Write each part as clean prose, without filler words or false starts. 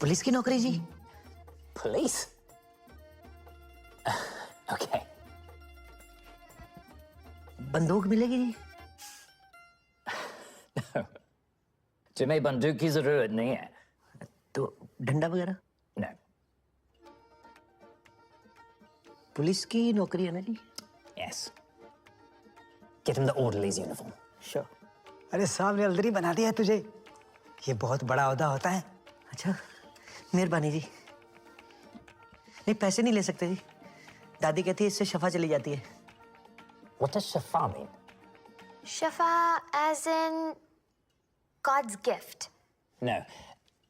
Police की नौकरी जी। Police? Okay. बंदूक मिलेगी जी? तुम्हें बंदूक की जरूरत नहीं है। तो डंडा वगैरह? No. पुलिस की नौकरी है ना जी? Yes. Get him the orderly's uniform. Sure. अरे साहब ने हल्दरी बना दिया है तुझे। ये बहुत बड़ा ओहदा होता है। अच्छा, मेहरबानी जी। नहीं, पैसे नहीं ले सकते जी। दादी कहती है इससे शफा चली जाती है। What does shafa mean? Shafa as in God's gift. No.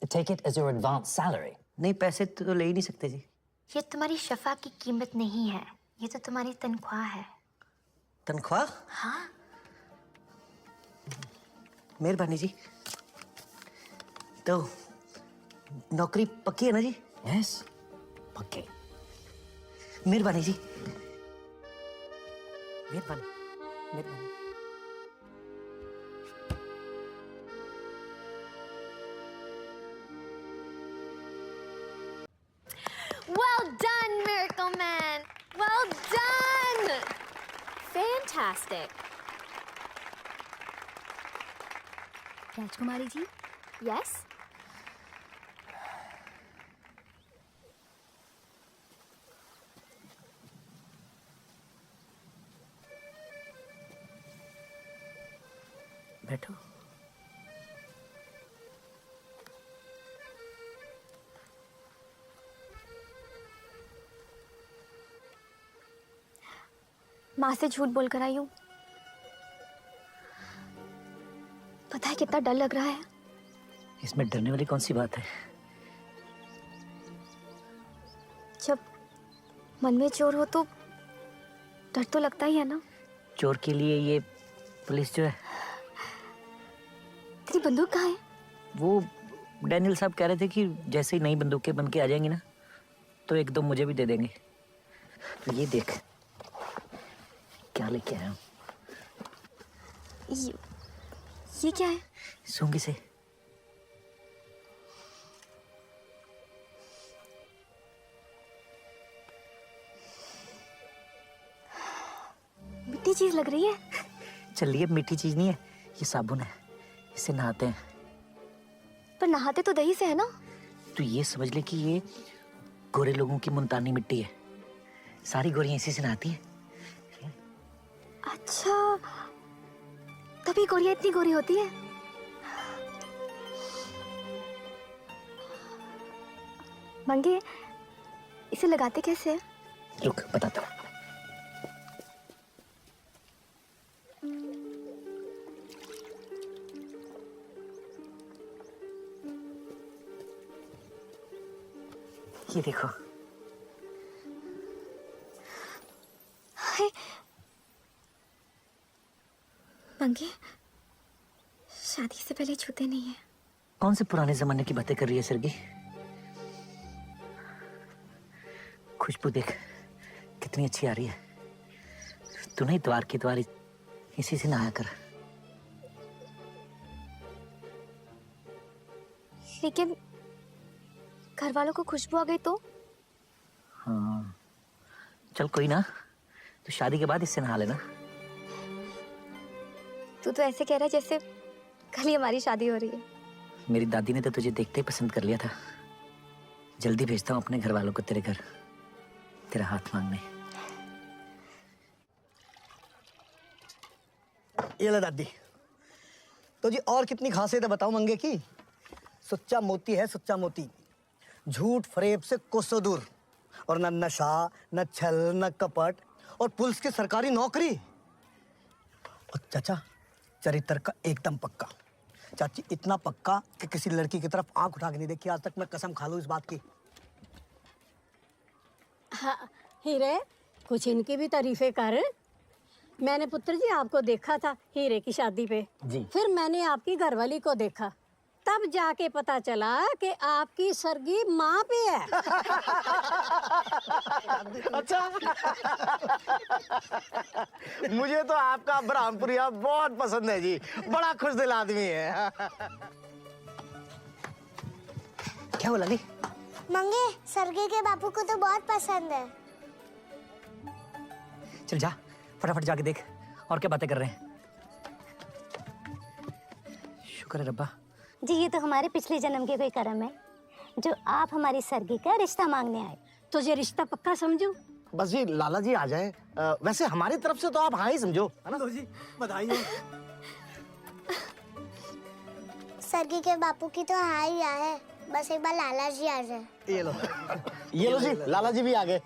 Take it as your advance salary. नहीं, पैसे तो ले ही नहीं सकते जी। ये तुम्हारी शफा की कीमत नहीं है, ये तो तुम्हारी तनख्वाह है। तनख्वाह? हाँ। मेहरबानी जी। तो नौकरी पक्की है ना जी? Yes. Okay. मेहरबानी जी। मेहरबानी, मेहरबानी। Well done, Miracle Man. Well done. Fantastic. राजकुमारी जी, Yes. बैठो। माँ से झूठ बोलकर आई हूँ। पता है कितना डर लग रहा है। इसमें डरने वाली कौन सी बात है? जब मन में चोर हो तो डर तो लगता ही है ना। चोर के लिए ये पुलिस जो है, तेरी बंदूक कहाँ है? वो डैनियल साहब कह रहे थे कि जैसे ही नई बंदूकें बन के आ जाएंगी ना, तो एक दो मुझे भी दे देंगे। तो ये देख क्या लेके आया हूँ। ये क्या है? सूंगी से। मिट्टी चीज लग रही है। चलिए, मीठी चीज नहीं है, ये साबुन है, इससे नहाते हैं। पर नहाते तो दही से है ना। तो ये समझ ले कि ये गोरे लोगों की मुल्तानी मिट्टी है। सारी गोरियां इसी से नहाती हैं। अच्छा, तभी गोरियां इतनी गोरी होती है। मंगे, इसे लगाते कैसे हैं? रुक, बताता हूँ। ये देखो। हाय, मंगे, शादी से पहले छूते नहीं है। कौन से पुराने जमाने की बातें कर रही है सरगी? खुशबू देख कितनी अच्छी आ रही है। तू नहीं द्वार की द्वार इसी से नहाया कर। लेकिन घर वालों को खुशबू आ गई तो? हाँ, चल कोई ना, तो शादी के बाद इससे नहा लेना। तू तो ऐसे कह रहा है जैसे कल ही हमारी शादी हो रही है। मेरी दादी ने तो तुझे देखते ही पसंद कर लिया था। जल्दी भेजता हूँ अपने घर वालों को तेरे घर, तेरा हाथ मांगने। ये ले दादी। तो जी और कितनी खासियत है बताओ मंगे की। सच्चा मोती है, सच्चा मोती। झूठ फरेब से कोसों दूर। और न नशा, न छल, न कपट, और पुलिस की सरकारी नौकरी। और चाचा, चरित्र का एकदम पक्का। चाची, इतना पक्का कि किसी लड़की की तरफ आंख उठा के नहीं देखी आज तक। मैं कसम खा लूं इस बात की। हाँ हीरे, कुछ इनकी भी तारीफें कर। मैंने पुत्र जी आपको देखा था हीरे की शादी पे जी। फिर मैंने आपकी घरवाली को देखा, तब जाके पता चला कि आपकी सरगी माँ पे है। अच्छा। मुझे तो आपका ब्रह्मपुरिया बहुत पसंद है जी, बड़ा खुश दिल आदमी है। क्या बोला ली? मंगे सरगी के बापू को तो बहुत पसंद है। चल जा, फटाफट जाके देख और क्या बातें कर रहे हैं। शुक्र है रब्बा। जी ये तो हमारे पिछले जन्म के कोई कर्म है जो आप हमारी सरगी का रिश्ता मांगने आए। तुझे रिश्ता पक्का समझू। बस जी लाला जी आ जाए। वैसे हमारी तरफ से तो आप हाँ ही समझो, है ना? जी बधाई हो। सरगी के बापू की तो हाँ ही है, बस एक बार लाला जी आ जाए। ये लो। ये लो जी, लाला जी भी आ गए।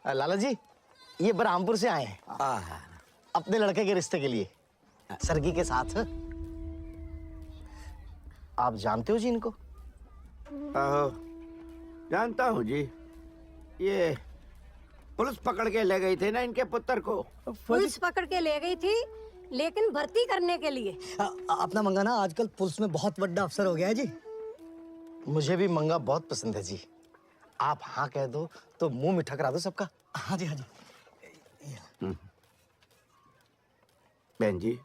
लाला जी ये बरहामपुर से आए हैं अपने लड़के के रिश्ते के लिए, सरगी के साथ। आप जानते हो जी इनको? आहो, जानता हूँ जी। ये पुलिस पकड़ के ले गई थे ना इनके पुत्र को। पुलिस पकड़ के ले गई थी, लेकिन भर्ती करने के लिए। अपना मंगा ना आजकल पुलिस में बहुत बड़ा अफसर हो गया है जी। मुझे भी मंगा बहुत पसंद है जी। आप हाँ कह दो तो मुंह मिठा करा दो सबका। हाँ जी हाँ जी। बहन जी,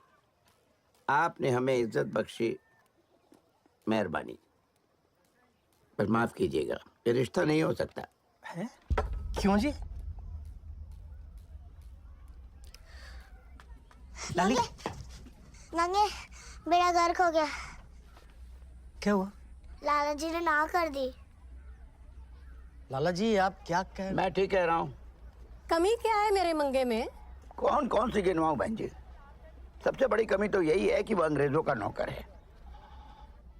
आपने हमें इज्जत बख्शी, मेहरबानी। बस माफ कीजिएगा, ये रिश्ता नहीं हो सकता। है? क्यों जी? लाली मंगे मेरा घर खो गया, क्या हुआ? लाला जी ने ना कर दी। लाला जी आप क्या कह मैं ठीक कह रहा हूँ। कमी क्या है मेरे मंगे में? कौन कौन सी गिनवाऊं बहन जी? सबसे बड़ी कमी तो यही है कि वो अंग्रेजों का नौकर है।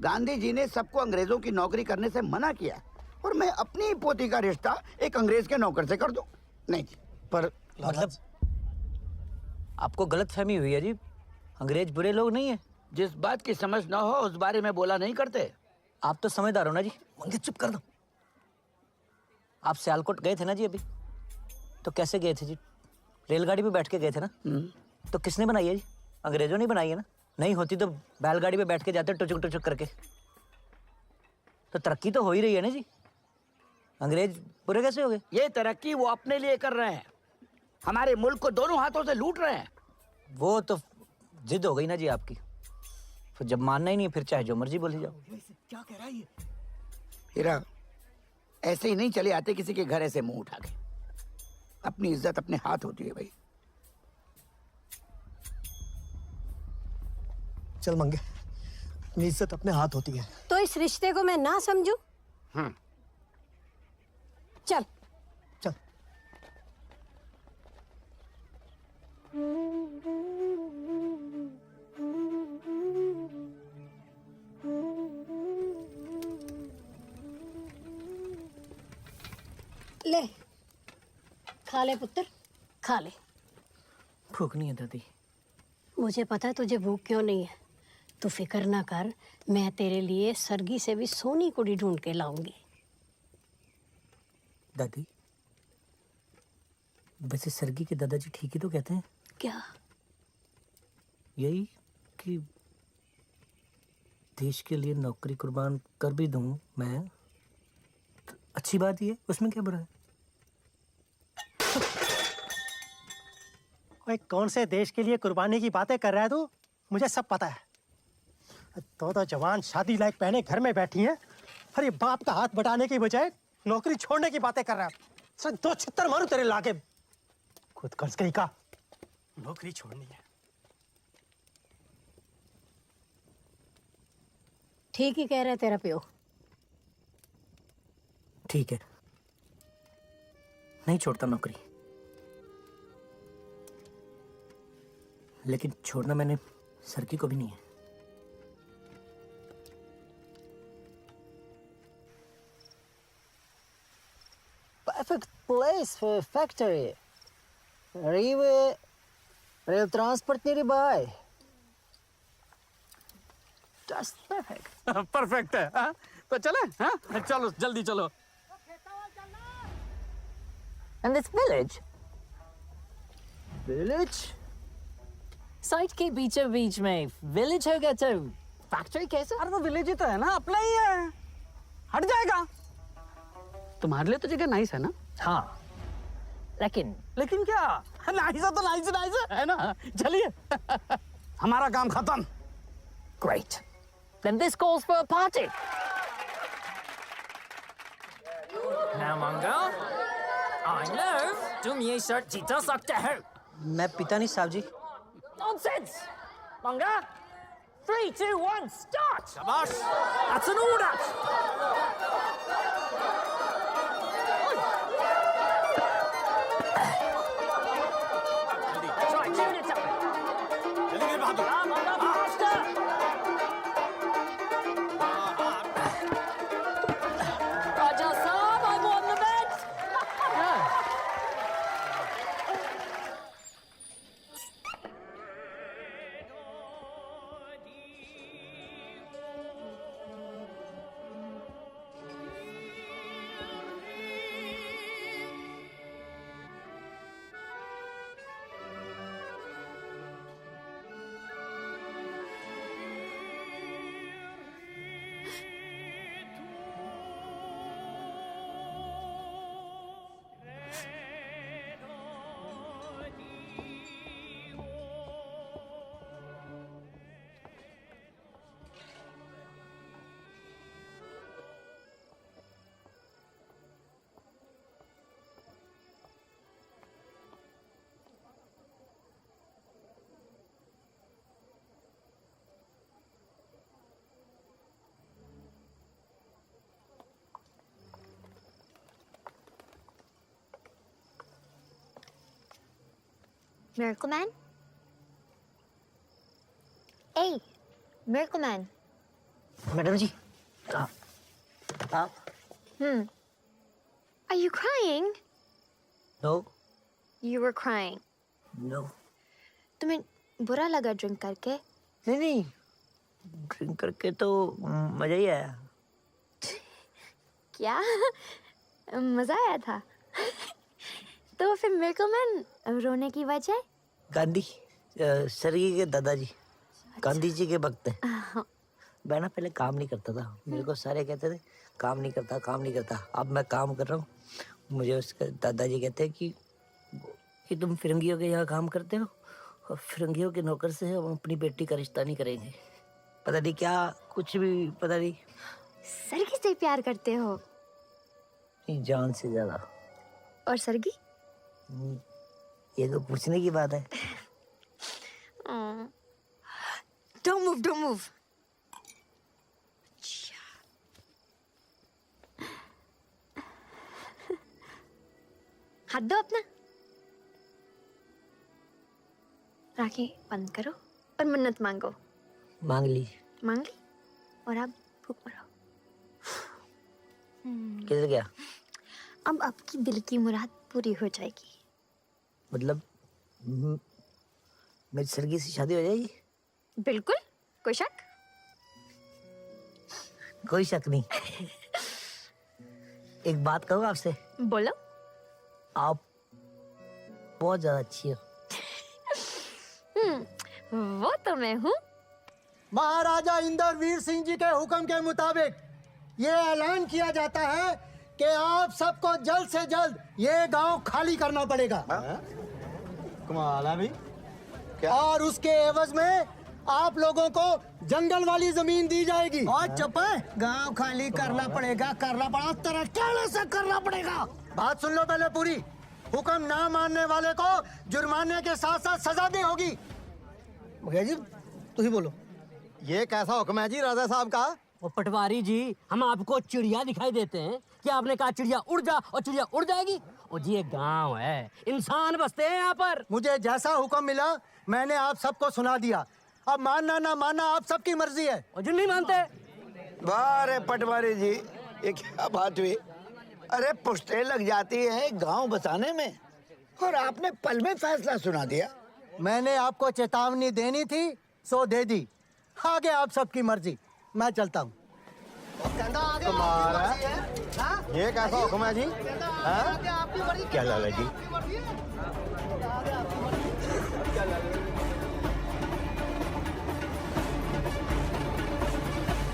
गांधी जी ने सबको अंग्रेजों की नौकरी करने से मना किया, और मैं अपनी पोती का रिश्ता एक अंग्रेज के नौकर से कर दूं? नहीं जी। पर मतलब आपको गलत फहमी हुई है जी, अंग्रेज बुरे लोग नहीं है। जिस बात की समझ ना हो उस बारे में बोला नहीं करते। आप तो समझदार हो ना जी। मंगे चुप कर दो। आप सियालकोट गए थे ना जी अभी, तो कैसे गए थे जी? रेलगाड़ी पे बैठ के गए थे ना। तो किसने बनाई है जी? अंग्रेजों ने बनाई है ना। नहीं होती तो बैलगाड़ी पे बैठ के जाते टुचुक टुचुक करके। तो तरक्की तो हो ही रही है ना जी। अंग्रेज बुरे कैसे हो गए? ये तरक्की वो अपने लिए कर रहे हैं, हमारे मुल्क को दोनों हाथों से लूट रहे हैं। वो तो जिद हो गई ना जी आपकी। फिर जब मानना ही नहीं फिर चाहे जो मर्जी बोली जाओ। क्या कह रहा है ये? हीरा, ऐसे ही नहीं चले आते किसी के घर ऐसे मुंह उठा के। अपनी इज्जत अपने हाथ होती है भाई। चल मंगे, अपनी इज्जत अपने हाथ होती है। तो इस रिश्ते को मैं ना समझू? चल। चल। ले खा ले पुत्र, खा ले। भूख नहीं है दादी। मुझे पता है तुझे भूख क्यों नहीं है। तू फिक्र ना कर, मैं तेरे लिए सरगी से भी सोनी कुड़ी ढूंढ के लाऊंगी। दादी वैसे सरगी के दादाजी ठीक ही तो कहते हैं। क्या? यही कि देश के लिए नौकरी कुर्बान कर भी दूं मैं, तो अच्छी बात ही है, उसमें क्या बुरा है? ओए कौन से देश के लिए कुर्बानी की बातें कर रहा है तू? मुझे सब पता है। तो जवान शादी लायक पहने घर में बैठी हैं, अरे बाप का हाथ बटाने की बजाय नौकरी छोड़ने की बातें कर रहा है। सर 2 छित्तर मारूं तेरे लाके। खुद कर्ज कहीं का नौकरी छोड़नी है। ठीक ही कह रहा है तेरा प्यो। ठीक है, नहीं छोड़ता नौकरी, लेकिन छोड़ना मैंने सरगी को भी नहीं है। Perfect place for a factory. Rail transport nearby. Just perfect. Perfect है। हाँ? तो चले? हाँ? चलो जल्दी चलो। And this village? Village? Site के बीचों बीच में विलेज होगा तो फैक्ट्री कैसे? अरे तो विलेज ही तो है ना, अपना ही है, हट जाएगा। तुम्हारे लिए तो जगह नाइस है ना? हाँ, लेकिन क्या? नाइस है तो नाइस है ना? चलिए हमारा काम खत्म। Great. then this calls for a party. Now, Manga, I know तुम ये शर्ट जीता सकते हो. मैं पीता नहीं साहब जी. Nonsense, Manga. 3, 2, 1, start. Shabash. That's an order. Try, tune it up. Come on, faster. Raja Saab, I won the bet. Miracle Man? Hey, Miracle Man. Madam ji, आप? Are you crying? No, You were crying. no. तुम्हें बुरा लगा drink करके? नहीं, drink करके तो मजा ही आया. क्या? मजा आया था? तो फिर मिरेकल मैन रोने की वजह? गांधी, सरगी के दादाजी, गांधी जी के भक्त हैं. मैं ना पहले काम नहीं करता था. मेरे को सारे कहते थे काम नहीं करता. अब मैं काम कर रहा हूँ. मुझे उसके दादाजी कहते हैं कि तुम फिरंगियों के यहाँ काम करते हो और फिरंगियों के नौकर से हम अपनी बेटी का रिश्ता नहीं करेंगे. पता नहीं क्या, कुछ भी पता नहीं. सरगी से प्यार करते हो? नहीं, जान से ज्यादा. और सरगी? ये तो पूछने की बात है. Don't move. हाथ दो अपना. राखी बंद करो और मन्नत मांगो. मांग ली. मांग ली और अब फूक मारो. किधर गया? अब आपकी दिल की मुराद पूरी हो जाएगी. मतलब मेरी सरगी से शादी हो जाएगी? बिल्कुल. कोई शक? कोई शक नहीं. एक बात कहूँ आपसे? बोलो. आप बहुत ज्यादा अच्छी हो. वो तो मैं हूँ. महाराजा इंद्रवीर सिंह जी के हुक्म के मुताबिक ये ऐलान किया जाता है कि आप सबको जल्द से जल्द ये गांव खाली करना पड़ेगा. कमाल है भाई. और उसके एवज में आप लोगों को जंगल वाली जमीन दी जाएगी. और चुप है. गांव खाली करना पड़ा तेरा टेढ़े से करना पड़ेगा. बात सुन लो पहले पूरी. हुक्म ना मानने वाले को जुर्माने के साथ साथ सजा भी होगी. मुखिया जी तू ही बोलो. ये कैसा हुक्म है जी राजा साहब का? वो पटवारी जी, हम आपको चिड़िया दिखाई देते हैं कि आपने कहा चिड़िया उड़ जा और चिड़िया उड़ जाएगी? और जी ये गांव है, इंसान बसते हैं यहाँ पर. मुझे जैसा हुक्म मिला मैंने आप सबको सुना दिया. अब मानना ना मानना आप सबकी मर्जी है. और जो नहीं मानते? वाह रे पटवारी जी, ये क्या बात हुई? अरे पुश्ते लग जाती है गांव बसाने में और आपने पल में फैसला सुना दिया. मैंने आपको चेतावनी देनी थी सो दे दी. आगे आप सबकी मर्जी. मैं चलता हूँ. तुम्हारा ये कैसा हुक्म है जी? क्या लाला जी?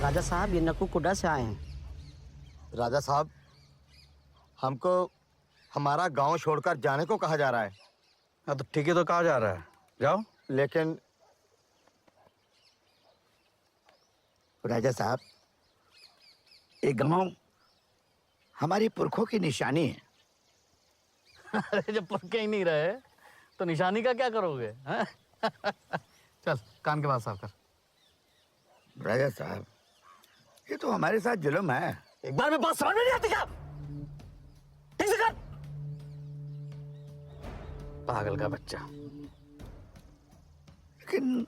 राजा साहब, ये नक्कू कुड्डा से आए हैं. राजा साहब, हमको हमारा गांव छोड़कर जाने को कहा जा रहा है. हाँ तो ठीक है, तो कहा जा रहा है, जाओ. लेकिन राजा साहब, ये गांव हमारी पुरखों की निशानी है। अरे जब पुरखे ही नहीं रहे तो निशानी का क्या करोगे हैं? चल कान के पास साफ कर। राजा साहब, ये तो हमारे साथ जुल्म है। एक बार में बात समझ में नहीं आती क्या? ठीक से कर। पागल का बच्चा। लेकिन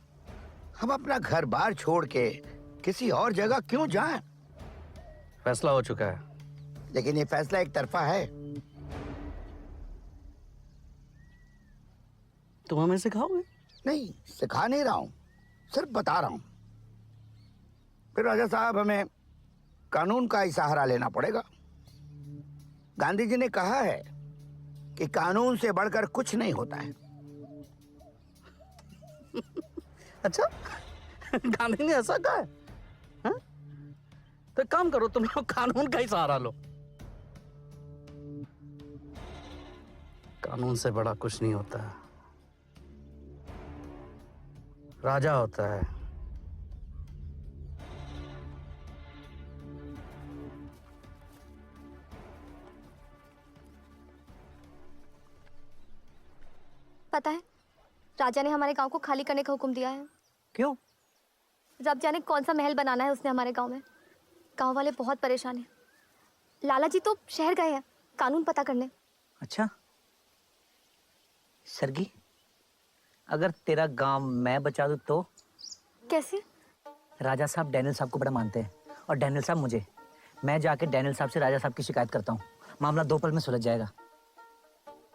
हम अपना घर बार छोड़ के किसी और जगह क्यों जाएं? फैसला हो चुका है। लेकिन ये फैसला एक तरफा है। तुम हमें सिखाओगे? नहीं, सिखा नहीं रहा हूं, सिर्फ बता रहा हूं। फिर राजा साहब, हमें कानून का ही सहारा लेना पड़ेगा। गांधी जी ने कहा है कि कानून से बढ़कर कुछ नहीं होता है। अच्छा, गांधी ने ऐसा कहा है? हाँ? तो एक काम करो, तुम लोग कानून का ही सहारा लो। कानून से बड़ा कुछ नहीं होता है, राजा होता है। पता है, राजा ने हमारे गांव को खाली करने का हुक्म दिया है। क्यों? रब जाने कौन सा महल बनाना है उसने हमारे गांव में। गांव वाले बहुत परेशान हैं। लाला जी तो शहर गए हैं कानून पता करने। अच्छा सरगी, अगर तेरा गांव मैं बचा दूं तो? कैसे? राजा साहब डैनियल साहब को बड़ा मानते हैं और डैनियल साहब मुझे। मैं जाके डैनियल साहब से राजा साहब की शिकायत करता हूँ, मामला 2 पल में सुलझ जाएगा।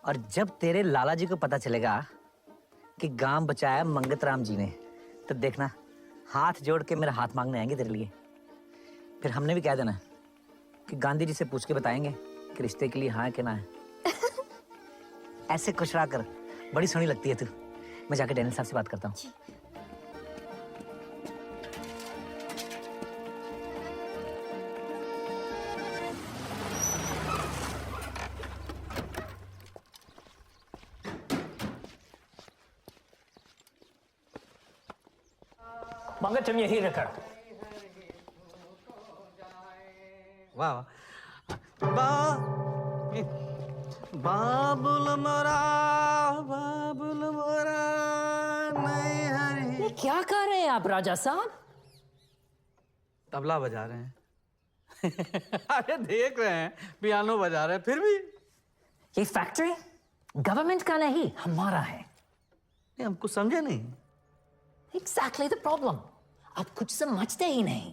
और जब तेरे लाला जी को पता चलेगा कि गांव बचाया मंगत राम जी ने, तो देखना हाथ जोड़ के मेरा हाथ मांगने आएंगे तेरे लिए। फिर हमने भी कह देना कि गांधी जी से पूछ के बताएंगे कि रिश्ते के लिए हाँ है कि ना है। ऐसे खुश रहा कर, बड़ी सोहनी लगती है तू। मैं जाके डैनियल साहब से बात करता हूँ। मंगा तुम यही रखा। वाह बाबुल मोरा, बाबुल मोरा नहीं हरी। ये क्या कर रहे हैं आप राजा साहब? तबला बजा रहे हैं। अरे देख रहे हैं पियानो बजा रहे हैं। फिर भी ये फैक्ट्री गवर्नमेंट का नहीं, हमारा है। नहीं, हम कुछ समझे नहीं। Exactly the problem. आप कुछ समझते ही नहीं।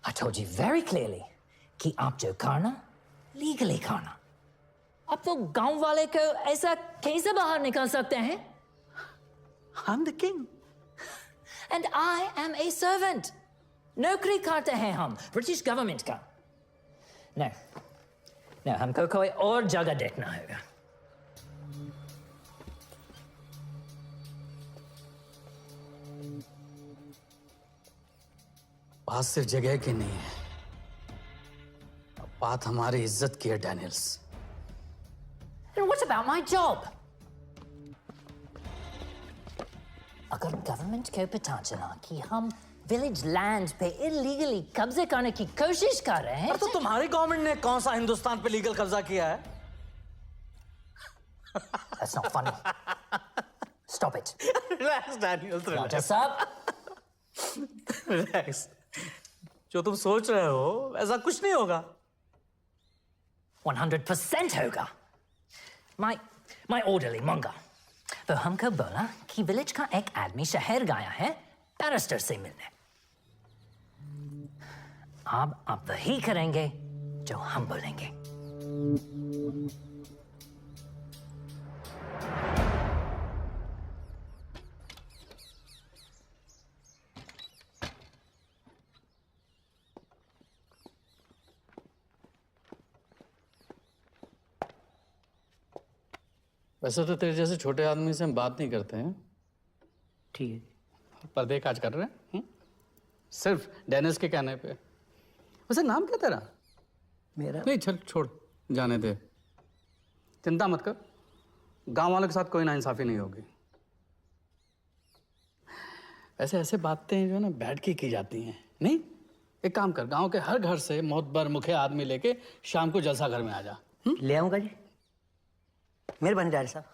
I told you very clearly कि आप जो खाना लीगली खाना। अब तो गांव वाले को ऐसा कैसे बाहर निकाल सकते हैं? I'm the king. And I am a servant. नौकरी करते हैं हम ब्रिटिश गवर्नमेंट का। No, हमको कोई और जगह देखना होगा। बात सिर्फ जगह की नहीं है, अब बात हमारी इज्जत की है Daniels. And what about my job? अगर गवर्नमेंट को पता चला कि हम विलेज लैंड पे इलीगली कब्जे करने की कोशिश कर रहे हैं, तो तुम्हारी गवर्नमेंट ने कौन सा हिंदुस्तान पे लीगल कब्जा किया है? That's not funny. Stop it. Relax, Daniel. राजा साहब, Relax. जो तुम सोच रहे हो ऐसा कुछ नहीं होगा। 100% होगा। My orderly मंगा, तो हमको बोला कि विलेज का एक आदमी शहर गया है बैरिस्टर से मिलने। अब आप वही करेंगे जो हम बोलेंगे। वैसे तो तेरे जैसे छोटे आदमी से हम बात नहीं करते हैं। ठीक है। पर्दे काज कर रहे हैं सिर्फ डेनिस के कहने पे। वैसे नाम क्या तेरा? मेरा नहीं, चल छोड़, जाने दे। चिंता मत कर, गांव वालों के साथ कोई नाइंसाफी नहीं होगी। ऐसे ऐसे बातें जो है ना बैठ के की जाती हैं, नहीं एक काम कर, गांव के हर घर से मोहब्बर मुखिया आदमी लेके शाम को जलसा घर में आ जा। ले आऊंगा जी, मेहरबानी डायरेक्टर साहब।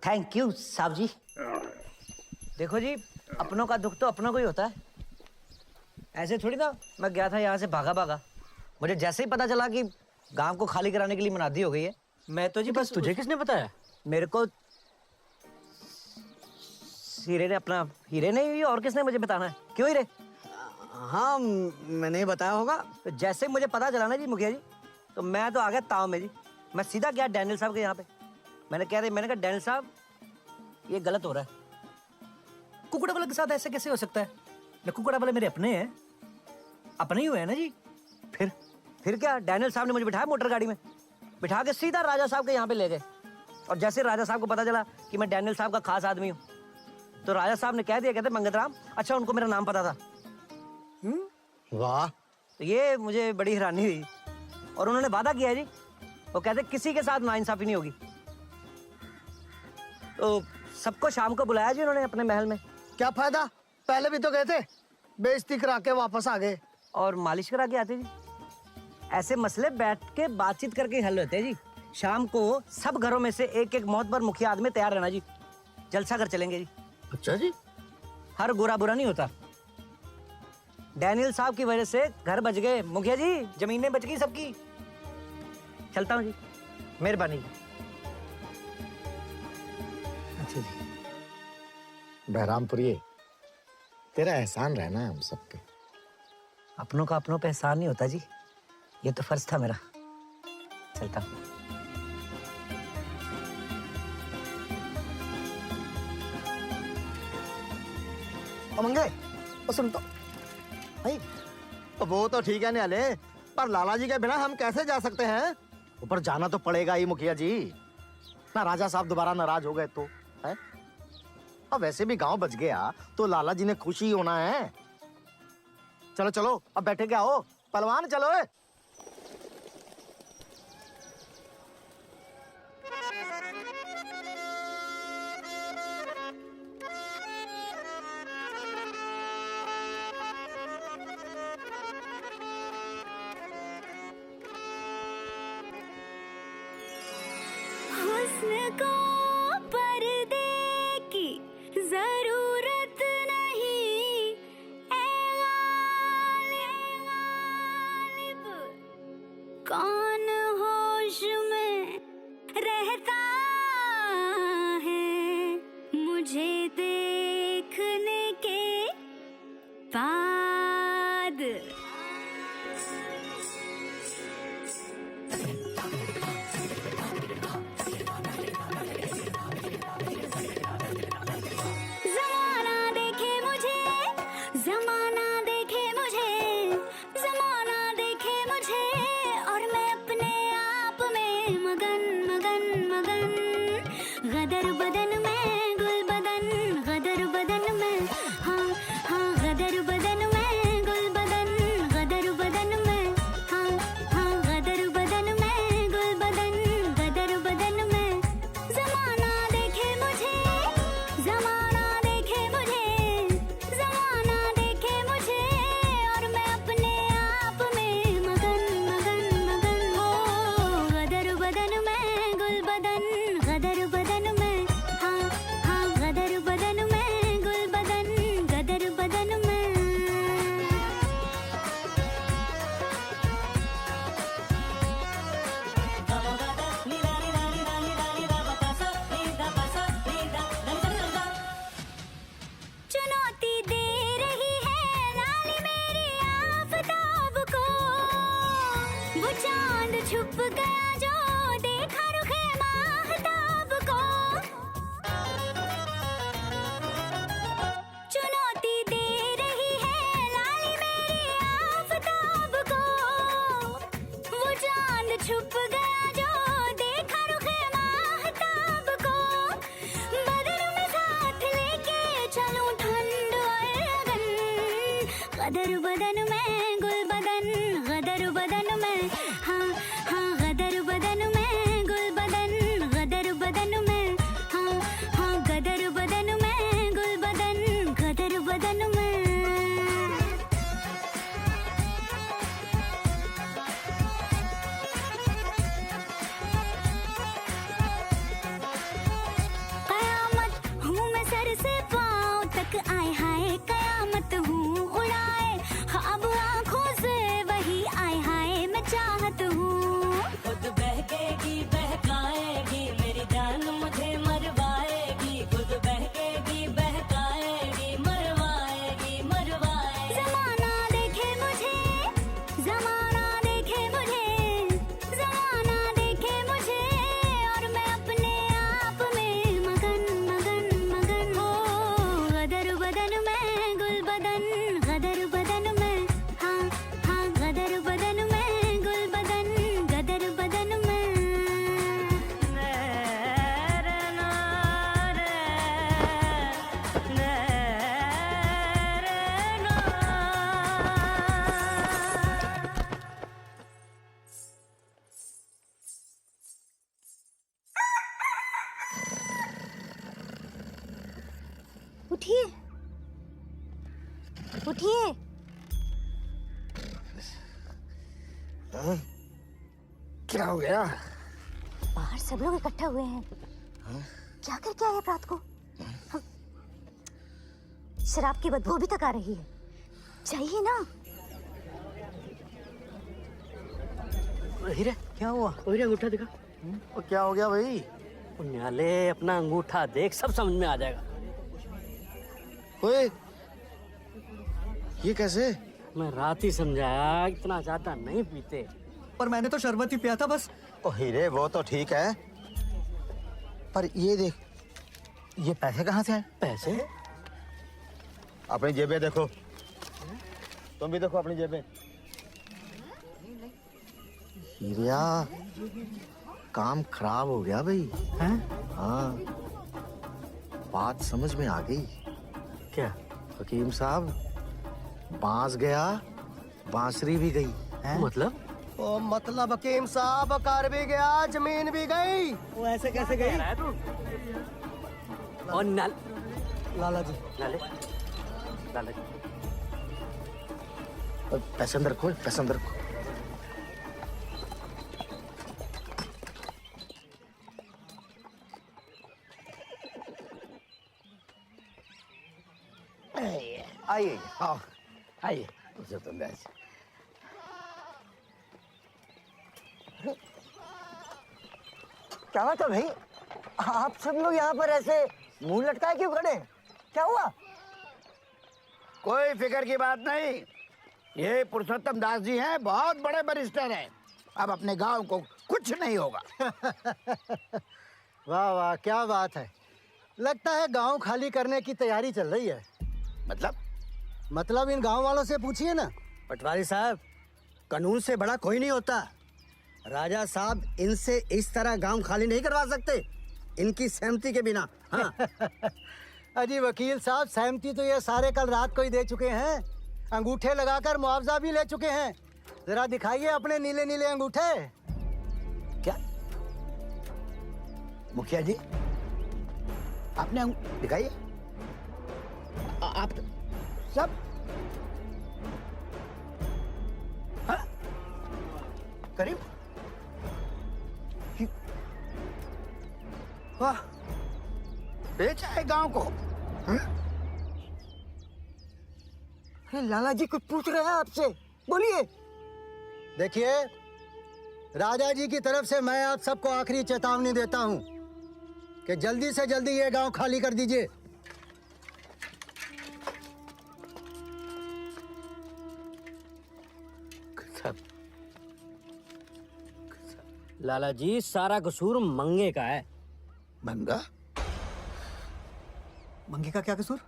थैंक यू साहब जी। देखो जी, अपनों का दुख तो अपनों को ही होता है। ऐसे थोड़ी ना मैं गया था यहाँ से भागा भागा। मुझे जैसे ही पता चला कि गांव को खाली कराने के लिए मुनादी हो गई है, मैं तो जी बस। तुझे किसने बताया? मेरे को हीरे ने ही, और किसने मुझे बताना है? क्यों हीरे? हाँ, मैंने बताया होगा। तो जैसे ही मुझे पता चला ना जी मुखिया जी, तो मैं तो आ गया ताव में जी। मैं सीधा गया डैनियल साहब के यहाँ पे। मैंने कहा डैनियल साहब, ये गलत हो रहा है। कुकड़ा वाले के साथ ऐसे कैसे हो सकता है? कुकड़ा वाले मेरे अपने हैं, अपने ही हुए हैं ना जी। फिर क्या, डैनियल साहब ने मुझे बिठाया मोटर गाड़ी में, बिठा के सीधा राजा साहब के यहाँ पे ले गए। और जैसे राजा साहब को पता चला कि मैं डैनियल साहब का खास आदमी हूँ, तो राजा साहब ने कह दिया, कहते मंगतराम। अच्छा, उनको मेरा नाम पता था। वाह। तो ये मुझे बड़ी हैरानी हुई। और उन्होंने वादा किया है जी, वो कहते किसी के साथ नाइंसाफी नहीं होगी। तो सबको शाम को बुलाया जी उन्होंने अपने महल में। क्या फायदा, पहले भी तो गए थे, बेइज्जती करा के वापस आ गए। और मालिश करा के आते जी। ऐसे मसले बैठ के बातचीत करके हल होते हैं जी। शाम को सब घरों में से एक एक मोहब्बर मुखिया आदमी तैयार रहना जी, जलसा कर चलेंगे जी। अच्छा जी। हर गोरा बुरा नहीं होता। डैनियल साहब की वजह से घर बच गए मुखिया जी, जमीनें बच गई सबकी। चलता हूँ जी, मेहरबानी। अच्छा जी। बहरामपुरी, तेरा एहसान रहना है हम सब पे। अपनों का अपनों पे एहसान नहीं होता जी, ये तो फर्ज था मेरा। चलता हूँ। मंगे, सुन तो भाई, वो तो ठीक है न्याले, पर लाला जी के बिना हम कैसे जा सकते हैं? ऊपर जाना तो पड़ेगा ही मुखिया जी, ना राजा साहब दोबारा नाराज हो गए तो है। अब वैसे भी गांव बच गया तो लाला जी ने खुशी होना है। चलो चलो, अब बैठे क्या हो, पहलवान चलो। हुस्न को पर्दे की जरूरत नहीं, ऐ गालिब, कौन होश में रहता है मुझे देखने के बाद। छुप गया जो देखा रुखे माहताब को, चुनौती दे रही है लाली मेरी आफताब को। वो चांद छुप गया जो देखा रुखे माहताब को। बदन में साथ लेके चलूं ठंड और लगन, कदर बदन में गुल बदन, गदर बदन में, हाँ हाँ गदर बदन में गुल बदन, गदर बदन में, हाँ हाँ गदर बदन में गुल बदन, गदर बदन में। उठिए। क्या हो गया? बाहर सब लोग इकट्ठा हुए हैं। क्या करके आए रात को? शराब की बदबू अभी तक आ रही है। चाहिए ना? हीरे क्या हुआ? हीरे अंगूठा दिखा। वो क्या हो गया भाई? न्याले अपना अंगूठा देख, सब समझ में आ जाएगा। ओए, ये कैसे? मैं रात ही समझाया, इतना ज्यादा नहीं पीते। पर मैंने तो शरबत ही पिया था बस। ओ हीरे, वो तो ठीक है, पर ये देख, ये पैसे कहाँ से आए? पैसे? अपनी जेबें देखो, तुम भी देखो अपनी जेबें। हीरिया, काम खराब हो गया भाई। हैं? हाँ, बात समझ में आ गई। क्या? हकीम साहब, बांस गया, बांसुरी भी गई। मतलब? ओ मतलब हकीम साहब, कार भी गया, जमीन भी गई। वो ऐसे कैसे गई? और लाला जी, नाले पैसे अंदर रखो, पैसे अंदर रखो। आइए, आओ, आइए, उसे तो बैठ। क्या बात है भाई? आप सब लोग यहाँ पर ऐसे मुंह लटकाए क्यों खड़े? क्या हुआ? कोई फिक्र की बात नहीं। ये पुरुषोत्तम दास जी हैं, बहुत बड़े बैरिस्टर हैं। अब अपने गांव को कुछ नहीं होगा। वाह वाह, क्या बात है। लगता है गांव खाली करने की तैयारी चल रही है। मतलब इन गांव वालों से पूछिए ना। पटवारी साहब, कानून से बड़ा कोई नहीं होता। राजा साहब इनसे इस तरह गांव खाली नहीं करवा सकते, इनकी सहमति के बिना। हाँ। अजी वकील साहब, सहमति तो ये सारे कल रात को ही दे चुके हैं। अंगूठे लगाकर मुआवजा भी ले चुके हैं। जरा दिखाइए अपने नीले नीले अंगूठे। क्या मुखिया जी, आपने दिखाइए। आप सब हाँ? करीब वाह, बेचा है गांव को। अरे लाला जी कुछ पूछ रहे हैं आपसे, बोलिए। देखिए, राजा जी की तरफ से मैं आप सबको आखिरी चेतावनी देता हूं कि जल्दी से जल्दी ये गांव खाली कर दीजिए। लाला जी, सारा कसूर मंगे का है। मंगा? मंगे का क्या कसूर?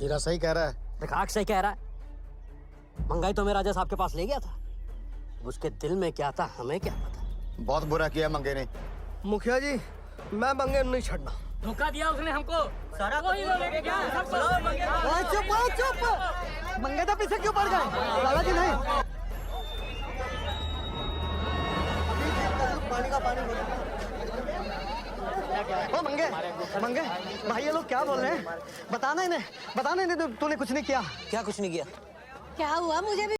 हीरा सही कह रहा है। दिखाक सही कह रहा है। मंगाई तो मैं राजा साहब के पास ले गया था। उसके दिल में क्या था हमें क्या पता। बहुत बुरा किया मंगे ने। मुखिया जी, मैं मंगे नहीं छड़ना। धोखा दिया उसने हमको। सारा चुप चुप, मंगे तो पीछे क्यों पड़ गए? लाला जी नहीं। पानी का पानी। ओ मंगे, मंगे भाई, ये लोग क्या बोल रहे हैं? बताना इन्हें, तूने कुछ नहीं किया। क्या कुछ नहीं किया? क्या हुआ मुझे भी